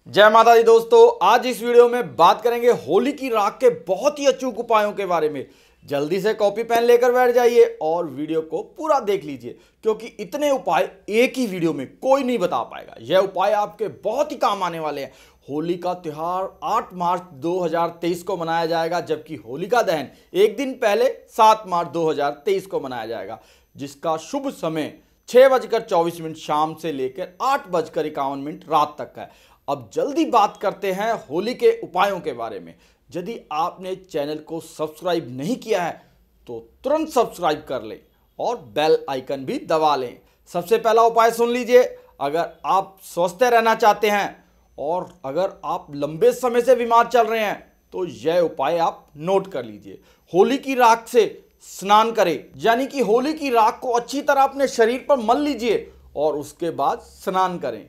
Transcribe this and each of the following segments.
जय माता दी दोस्तों, आज इस वीडियो में बात करेंगे होली की राख के बहुत ही अचूक उपायों के बारे में। जल्दी से कॉपी पेन लेकर बैठ जाइए और वीडियो को पूरा देख लीजिए, क्योंकि इतने उपाय एक ही वीडियो में कोई नहीं बता पाएगा। यह उपाय आपके बहुत ही काम आने वाले हैं। होली का त्यौहार 8 मार्च 2023 को मनाया जाएगा, जबकि होलिका दहन एक दिन पहले 7 मार्च 2023 को मनाया जाएगा, जिसका शुभ समय 6:24 शाम से लेकर 8:51 रात तक है। अब जल्दी बात करते हैं होली के उपायों के बारे में। यदि आपने चैनल को सब्सक्राइब नहीं किया है तो तुरंत सब्सक्राइब कर लें और बेल आइकन भी दबा लें। सबसे पहला उपाय सुन लीजिए। अगर आप स्वस्थ रहना चाहते हैं और अगर आप लंबे समय से बीमार चल रहे हैं तो यह उपाय आप नोट कर लीजिए। होली की राख से स्नान करें, यानी कि होली की राख को अच्छी तरह अपने शरीर पर मल लीजिए और उसके बाद स्नान करें।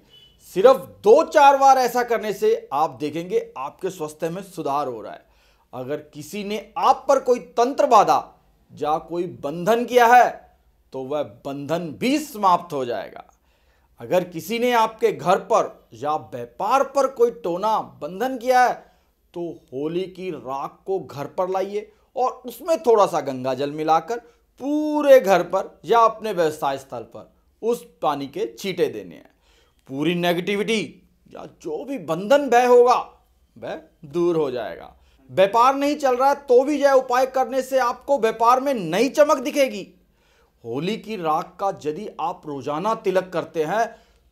सिर्फ 2-4 बार ऐसा करने से आप देखेंगे आपके स्वास्थ्य में सुधार हो रहा है। अगर किसी ने आप पर कोई तंत्र बाधा या कोई बंधन किया है तो वह बंधन भी समाप्त हो जाएगा। अगर किसी ने आपके घर पर या व्यापार पर कोई टोना बंधन किया है तो होली की राख को घर पर लाइए और उसमें थोड़ा सा गंगा जल मिलाकर पूरे घर पर या अपने व्यवसाय स्थल पर उस पानी के छींटे देने हैं। पूरी नेगेटिविटी या जो भी बंधन भय होगा वह दूर हो जाएगा। व्यापार नहीं चल रहा है तो भी यह उपाय करने से आपको व्यापार में नई चमक दिखेगी। होली की राख का यदि आप रोजाना तिलक करते हैं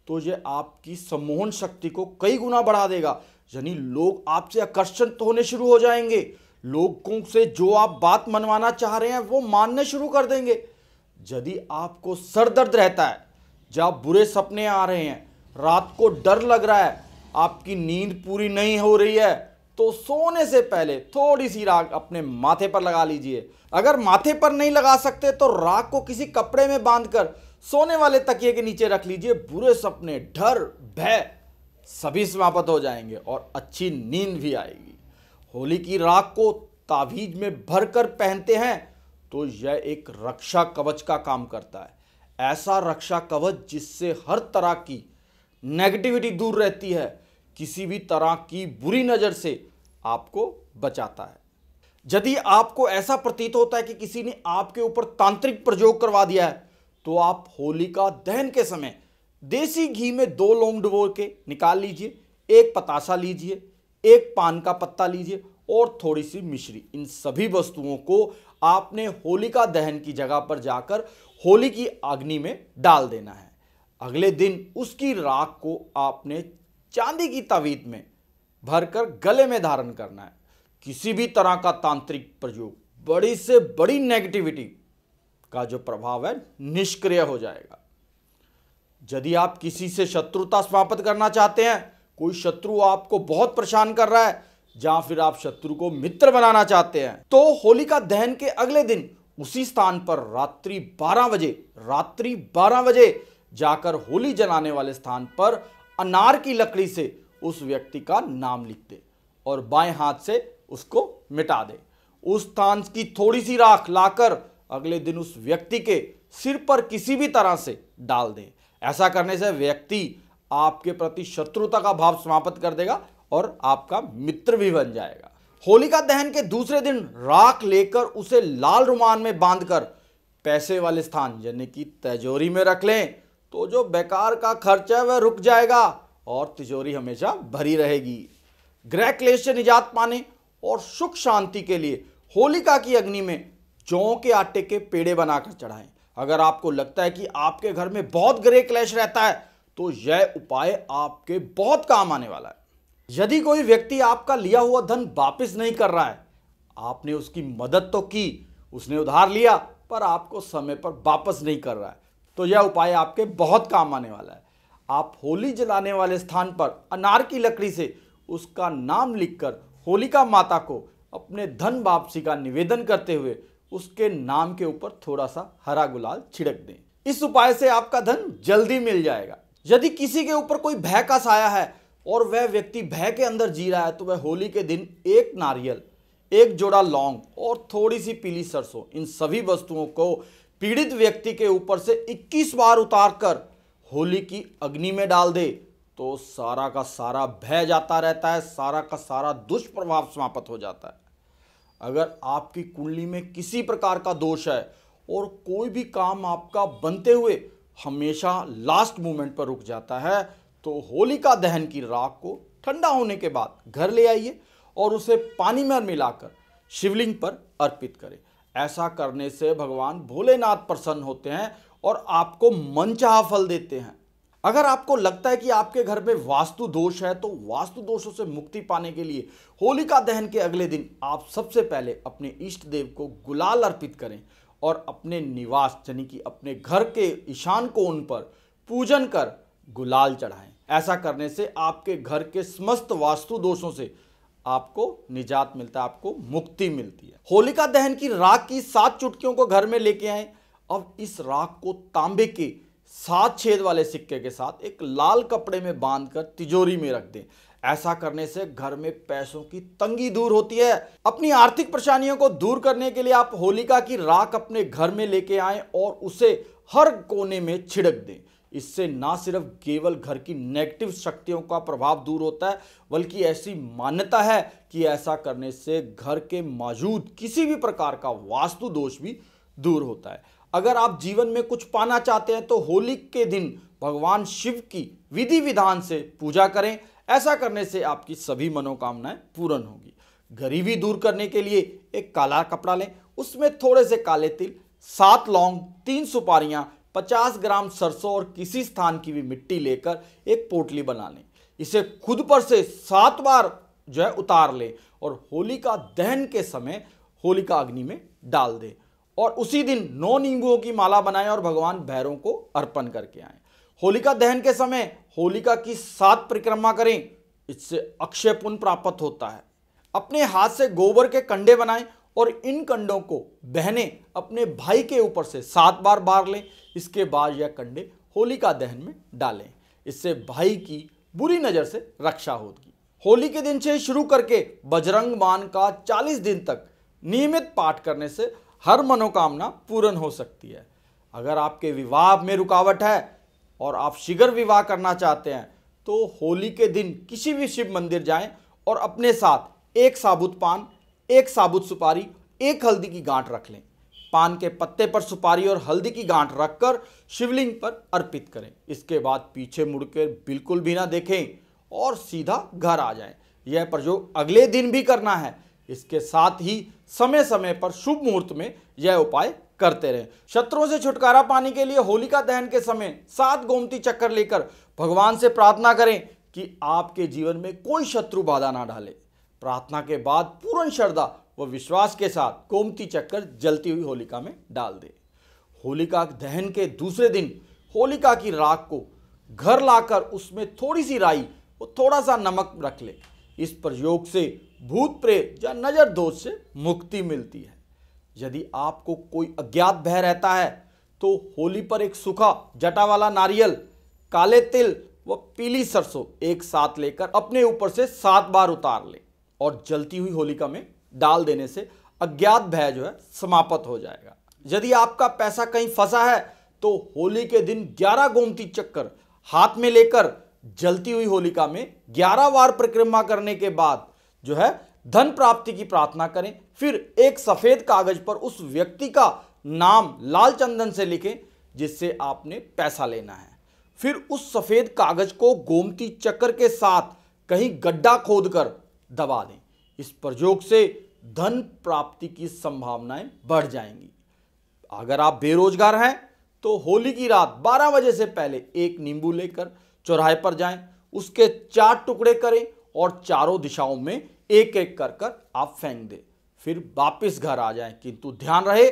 तो यह आपकी सम्मोहन शक्ति को कई गुना बढ़ा देगा, यानी लोग आपसे आकर्षित होने शुरू हो जाएंगे। लोगों से जो आप बात मनवाना चाह रहे हैं वो मानने शुरू कर देंगे। यदि आपको सर दर्द रहता है, जब बुरे सपने आ रहे हैं, रात को डर लग रहा है, आपकी नींद पूरी नहीं हो रही है, तो सोने से पहले थोड़ी सी राख अपने माथे पर लगा लीजिए। अगर माथे पर नहीं लगा सकते तो राख को किसी कपड़े में बांधकर सोने वाले तकिए के नीचे रख लीजिए। बुरे सपने, डर, भय सभी समाप्त हो जाएंगे और अच्छी नींद भी आएगी। होली की राख को तावीज में भरकर पहनते हैं तो यह एक रक्षा कवच का काम करता है। ऐसा रक्षा कवच जिससे हर तरह की नेगेटिविटी दूर रहती है, किसी भी तरह की बुरी नज़र से आपको बचाता है। यदि आपको ऐसा प्रतीत होता है कि किसी ने आपके ऊपर तांत्रिक प्रयोग करवा दिया है तो आप होलिका दहन के समय देसी घी में 2 लौंग डुबो के निकाल लीजिए, 1 पतासा लीजिए, 1 पान का पत्ता लीजिए और थोड़ी सी मिश्री। इन सभी वस्तुओं को आपने होलिका दहन की जगह पर जाकर होली की अग्नि में डाल देना है। अगले दिन उसकी राख को आपने चांदी की तवीत में भरकर गले में धारण करना है। किसी भी तरह का तांत्रिक प्रयोग, बड़ी से बड़ी नेगेटिविटी का जो प्रभाव है निष्क्रिय हो जाएगा। यदि आप किसी से शत्रुता समाप्त करना चाहते हैं, कोई शत्रु आपको बहुत परेशान कर रहा है या फिर आप शत्रु को मित्र बनाना चाहते हैं, तो होलिका दहन के अगले दिन उसी स्थान पर रात्रि 12 बजे जाकर होली जलाने वाले स्थान पर अनार की लकड़ी से उस व्यक्ति का नाम लिख दे और बाएं हाथ से उसको मिटा दे। उस स्थान की थोड़ी सी राख लाकर अगले दिन उस व्यक्ति के सिर पर किसी भी तरह से डाल दे। ऐसा करने से व्यक्ति आपके प्रति शत्रुता का भाव समाप्त कर देगा और आपका मित्र भी बन जाएगा। होलिका दहन के दूसरे दिन राख लेकर उसे लाल रुमाल में बांधकर पैसे वाले स्थान यानी कि तिजोरी में रख लें तो जो बेकार का खर्चा है वह रुक जाएगा और तिजोरी हमेशा भरी रहेगी। ग्रह क्लेश से निजात पाने और सुख शांति के लिए होलिका की अग्नि में जौ के आटे के पेड़े बनाकर चढ़ाएं। अगर आपको लगता है कि आपके घर में बहुत ग्रह क्लेश रहता है तो यह उपाय आपके बहुत काम आने वाला है। यदि कोई व्यक्ति आपका लिया हुआ धन वापस नहीं कर रहा है, आपने उसकी मदद तो की, उसने उधार लिया पर आपको समय पर वापस नहीं कर रहा है, तो यह उपाय आपके बहुत काम आने वाला है। आप होली जलाने वाले स्थान पर अनार की लकड़ी से उसका नाम लिखकर होलिका माता को अपने धन वापसी का निवेदन करते हुए उसके नाम के ऊपर थोड़ा सा हरा गुलाल छिड़क दें। इस उपाय से आपका धन जल्दी मिल जाएगा। यदि किसी के ऊपर कोई भय का साया है और वह व्यक्ति भय के अंदर जी रहा है तो वह होली के दिन 1 नारियल, 1 जोड़ा लौंग और थोड़ी सी पीली सरसों, इन सभी वस्तुओं को पीड़ित व्यक्ति के ऊपर से 21 बार उतारकर होली की अग्नि में डाल दे तो सारा का सारा भय जाता रहता है, सारा का सारा दुष्प्रभाव समाप्त हो जाता है। अगर आपकी कुंडली में किसी प्रकार का दोष है और कोई भी काम आपका बनते हुए हमेशा लास्ट मोमेंट पर रुक जाता है, तो होलिका दहन की राख को ठंडा होने के बाद घर ले आइए और उसे पानी में मिलाकर शिवलिंग पर अर्पित करें। ऐसा करने से भगवान भोलेनाथ प्रसन्न होते हैं और आपको मनचाहा फल देते हैं। अगर आपको लगता है कि आपके घर में वास्तु दोष है, तो वास्तु दोषों से मुक्ति पाने के लिए होलिका दहन के अगले दिन आप सबसे पहले अपने इष्ट देव को गुलाल अर्पित करें और अपने निवास यानी कि अपने घर के ईशान कोण पर पूजन कर गुलाल चढ़ाएं। ऐसा करने से आपके घर के समस्त वास्तु दोषों से आपको निजात मिलता है, आपको मुक्ति मिलती है। होलिका दहन की राख की 7 चुटकियों को घर में लेके आएं। अब इस राख को तांबे के 7 छेद वाले सिक्के के साथ एक लाल कपड़े में बांधकर तिजोरी में रख दें। ऐसा करने से घर में पैसों की तंगी दूर होती है। अपनी आर्थिक परेशानियों को दूर करने के लिए आप होलिका की राख अपने घर में लेके आएं और उसे हर कोने में छिड़क दें। इससे ना सिर्फ केवल घर की नेगेटिव शक्तियों का प्रभाव दूर होता है, बल्कि ऐसी मान्यता है कि ऐसा करने से घर के मौजूद किसी भी प्रकार का वास्तु दोष भी दूर होता है। अगर आप जीवन में कुछ पाना चाहते हैं तो होली के दिन भगवान शिव की विधि विधान से पूजा करें। ऐसा करने से आपकी सभी मनोकामनाएं पूर्ण होगी। गरीबी दूर करने के लिए एक काला कपड़ा लें, उसमें थोड़े से काले तिल, 7 लौंग, 3 सुपारियां, 50 ग्राम सरसों और किसी स्थान की भी मिट्टी लेकर एक पोटली बना लें। इसे खुद पर से 7 बार उतार लें और होलिका दहन के समय होलिका अग्नि में डाल दें और उसी दिन 9 नींबुओं की माला बनाएं और भगवान भैरव को अर्पण करके आएं। होलिका दहन के समय होलिका की 7 परिक्रमा करें, इससे अक्षय पुण्य प्राप्त होता है। अपने हाथ से गोबर के कंडे बनाएं और इन कंडों को बहने अपने भाई के ऊपर से 7 बार बार लें। इसके बाद यह कंडे होलिका दहन में डालें। इससे भाई की बुरी नजर से रक्षा होगी। होली के दिन से शुरू करके बजरंग बाण का 40 दिन तक नियमित पाठ करने से हर मनोकामना पूर्ण हो सकती है। अगर आपके विवाह में रुकावट है और आप शीघ्र विवाह करना चाहते हैं, तो होली के दिन किसी भी शिव मंदिर जाएं और अपने साथ 1 साबुत पान, 1 साबुत सुपारी, 1 हल्दी की गांठ रख लें। पान के पत्ते पर सुपारी और हल्दी की गांठ रखकर शिवलिंग पर अर्पित करें। इसके बाद पीछे मुड़कर बिल्कुल भी ना देखें और सीधा घर आ जाएं। यह प्रयोग अगले दिन भी करना है। इसके साथ ही समय समय पर शुभ मुहूर्त में यह उपाय करते रहें। शत्रुओं से छुटकारा पाने के लिए होलिका दहन के समय 7 गोमती चक्कर लेकर भगवान से प्रार्थना करें कि आपके जीवन में कोई शत्रु बाधा ना डाले। प्रार्थना के बाद पूर्ण श्रद्धा व विश्वास के साथ गोमती चक्कर जलती हुई होलिका में डाल दें। होलिका दहन के दूसरे दिन होलिका की राख को घर लाकर उसमें थोड़ी सी राई और थोड़ा सा नमक रख ले। इस प्रयोग से भूत प्रेत या नजर दोष से मुक्ति मिलती है। यदि आपको कोई अज्ञात भय रहता है तो होली पर एक सूखा जटा वाला नारियल, काले तिल व पीली सरसों एक साथ लेकर अपने ऊपर से 7 बार उतार ले और जलती हुई होलिका में डाल देने से अज्ञात भय समाप्त हो जाएगा। यदि आपका पैसा कहीं फंसा है तो होली के दिन 11 गोमती चक्कर हाथ में लेकर जलती हुई होलिका में 11 बार परिक्रमा करने के बाद धन प्राप्ति की प्रार्थना करें। फिर एक सफेद कागज पर उस व्यक्ति का नाम लाल चंदन से लिखें जिससे आपने पैसा लेना है। फिर उस सफेद कागज को गोमती चक्कर के साथ कहीं गड्ढा खोदकर दबा दें। इस प्रयोग से धन प्राप्ति की संभावनाएं बढ़ जाएंगी। अगर आप बेरोजगार हैं तो होली की रात 12 बजे से पहले 1 नींबू लेकर चौराहे पर जाएं, उसके 4 टुकड़े करें और चारों दिशाओं में एक एक कर आप फेंक दें। फिर वापिस घर आ जाएं, किंतु ध्यान रहे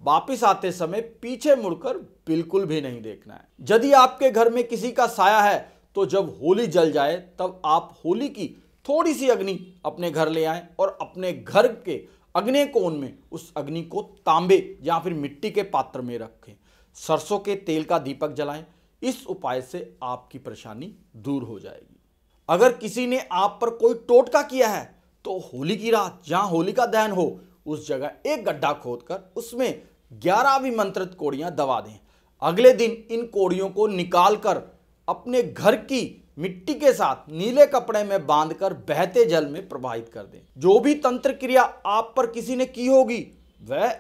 वापिस आते समय पीछे मुड़कर बिल्कुल भी नहीं देखना है। यदि आपके घर में किसी का साया है तो जब होली जल जाए तब आप होली की थोड़ी सी अग्नि अपने घर ले आएं और अपने घर के अग्नि कोण में उस अग्नि को तांबे या फिर मिट्टी के पात्र में रखें। सरसों के तेल का दीपक जलाएं। इस उपाय से आपकी परेशानी दूर हो जाएगी। अगर किसी ने आप पर कोई टोटका किया है तो होली की रात जहां होलिका दहन हो उस जगह एक गड्ढा खोदकर उसमें 11 अभिमंत्रित कोड़ियां दबा दें। अगले दिन इन कोड़ियों को निकालकर अपने घर की मिट्टी के साथ नीले कपड़े में बांधकर बहते जल में प्रवाहित कर दें। जो भी तंत्र क्रिया आप पर किसी ने की होगी वह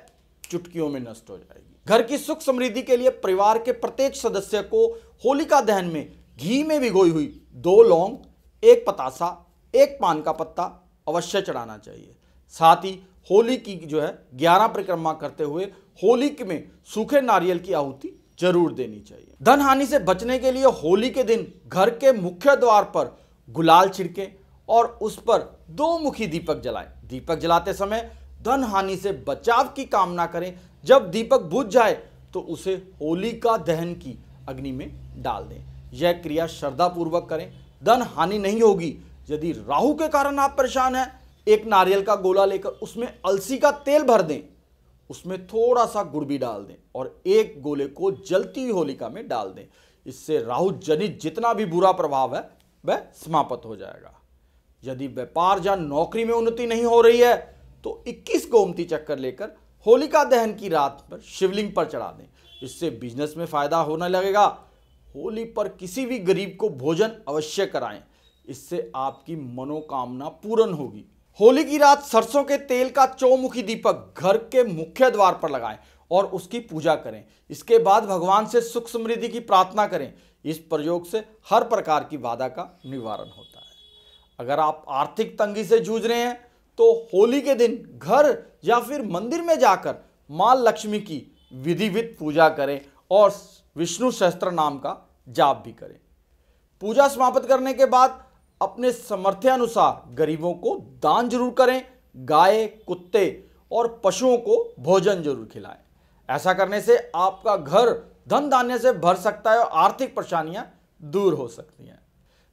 चुटकियों में नष्ट हो जाएगी। घर की सुख समृद्धि के लिए परिवार के प्रत्येक सदस्य को होलिका दहन में घी में भिगोई हुई 2 लौंग, 1 पतासा, 1 पान का पत्ता अवश्य चढ़ाना चाहिए। साथ ही होली की 11 परिक्रमा करते हुए होली में सूखे नारियल की आहुति जरूर देनी चाहिए। धन हानि से बचने के लिए होली के दिन घर के मुख्य द्वार पर गुलाल छिड़कें और उस पर 2 मुखी दीपक जलाएं। दीपक जलाते समय धन हानि से बचाव की कामना करें। जब दीपक बुझ जाए तो उसे होलिका दहन की अग्नि में डाल दें। यह क्रिया श्रद्धापूर्वक करें, धन हानि नहीं होगी। यदि राहु के कारण आप परेशान हैं, एक नारियल का गोला लेकर उसमें अलसी का तेल भर दें, उसमें थोड़ा सा गुड़ भी डाल दें और एक गोले को जलती हुई होलिका में डाल दें। इससे राहु जनित जितना भी बुरा प्रभाव है वह समाप्त हो जाएगा। यदि व्यापार या नौकरी में उन्नति नहीं हो रही है तो 21 गोमती चक्कर लेकर होलिका दहन की रात पर शिवलिंग पर चढ़ा दें। इससे बिजनेस में फायदा होने लगेगा। होली पर किसी भी गरीब को भोजन अवश्य कराएं, इससे आपकी मनोकामना पूर्ण होगी। होली की रात सरसों के तेल का चौमुखी दीपक घर के मुख्य द्वार पर लगाएं और उसकी पूजा करें। इसके बाद भगवान से सुख समृद्धि की प्रार्थना करें। इस प्रयोग से हर प्रकार की बाधा का निवारण होता है। अगर आप आर्थिक तंगी से जूझ रहे हैं तो होली के दिन घर या फिर मंदिर में जाकर मां लक्ष्मी की विधिवत पूजा करें और विष्णु सहस्त्र नाम का जाप भी करें। पूजा समाप्त करने के बाद अपने सामर्थ्य अनुसार गरीबों को दान जरूर करें। गाय, कुत्ते और पशुओं को भोजन जरूर खिलाएं। ऐसा करने से आपका घर धन धान्य से भर सकता है और आर्थिक परेशानियां दूर हो सकती हैं।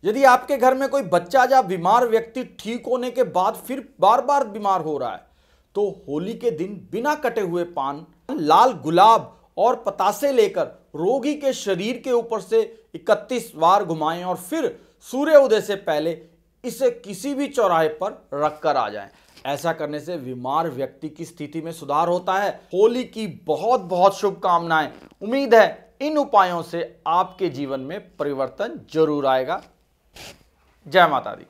यदि आपके घर में कोई बच्चा या बीमार व्यक्ति ठीक होने के बाद फिर बार बार बीमार हो रहा है तो होली के दिन बिना कटे हुए पान, लाल गुलाब और पतासे लेकर रोगी के शरीर के ऊपर से 31 बार घुमाएं और फिर सूर्य उदय से पहले इसे किसी भी चौराहे पर रखकर आ जाएं। ऐसा करने से बीमार व्यक्ति की स्थिति में सुधार होता है। होली की बहुत बहुत शुभकामनाएं। उम्मीद है इन उपायों से आपके जीवन में परिवर्तन जरूर आएगा। जय माता दी।